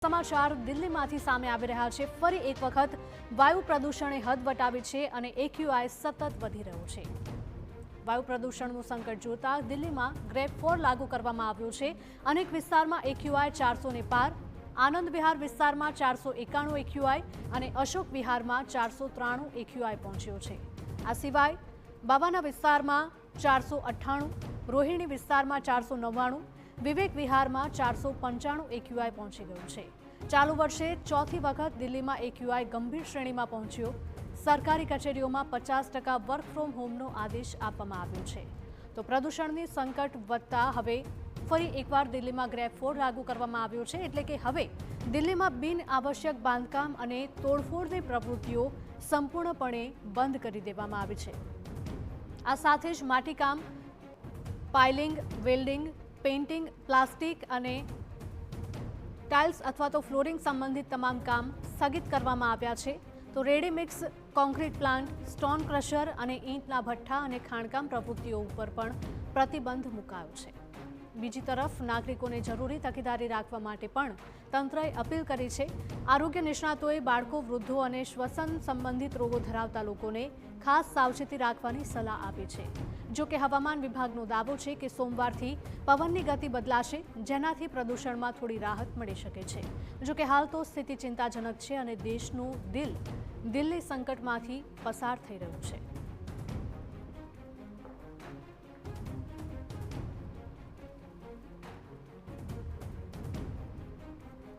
સમાચાર દિલ્હીમાંથી સામે આવી રહ્યા છે। ફરી એક વખત વાયુ પ્રદૂષણે હદ વટાવી છે અને એક્યુઆઈ સતત વધી રહ્યો છે। વાયુ પ્રદૂષણનું સંકટ જોતા દિલ્હીમાં ગ્રેડ 4 લાગુ કરવામાં આવ્યું છે। અનેક વિસ્તારમાં એક્યુઆઈ 400 ને પાર। આનંદ વિહાર વિસ્તારમાં 491 એક્યુઆઈ અને અશોક વિહારમાં 493 એક્યુઆઈ પહોંચ્યો છે। આ સિવાય બાવાના વિસ્તારમાં 498, રોહિણી વિસ્તારમાં 499, વિવેક વિહારમાં 495 એક્યુઆઈ પહોંચી ગયું છે। ચાલુ વર્ષે ચોથી વખત દિલ્હીમાં એક્યુઆઈ ગંભીર શ્રેણીમાં પહોંચ્યો। સરકારી કચેરીઓમાં 50% વર્ક ફ્રોમ હોમનો આદેશ આપવામાં આવ્યો છે। તો પ્રદૂષણની સંકટ વધતા હવે ફરી એકવાર દિલ્હીમાં ગ્રેડ 4 લાગુ કરવામાં આવ્યો છે। એટલે કે હવે દિલ્હીમાં બિન આવશ્યક બાંધકામ અને તોડફોડની પ્રવૃત્તિઓ સંપૂર્ણપણે બંધ કરી દેવામાં આવી છે। આ સાથે જ માટીકામ, પાઇલિંગ, વેલ્ડિંગ, પેઇન્ટિંગ, પ્લાસ્ટિક અને ટાઇલ્સ અથવા તો ફ્લોરિંગ સંબંધિત તમામ કામ સ્થગિત કરવામાં આવ્યા છે। તો રેડીમિક્સ કોન્ક્રીટ પ્લાન્ટ, સ્ટોન ક્રશર અને ઈંટના ભઠ્ઠા અને ખાણકામ પ્રવૃત્તિઓ ઉપર પણ પ્રતિબંધ મુકાયો છે। બીજી તરફ નાગરિકોને જરૂરી તકેદારી રાખવા માટે પણ તંત્રએ અપીલ કરી છે। આરોગ્ય નિષ્ણાતોએ બાળકો, વૃદ્ધો અને શ્વસન સંબંધિત રોગો ધરાવતા લોકોને ખાસ સાવચેતી રાખવાની સલાહ આપી છે। જો કે હવામાન વિભાગનો દાવો છે કે સોમવારથી પવનની ગતિ બદલાશે, જેનાથી પ્રદૂષણમાં થોડી રાહત મળી શકે છે। જો કે હાલ તો સ્થિતિ ચિંતાજનક છે અને દેશનું દિલ્હી સંકટમાંથી પસાર થઈ રહ્યું છે।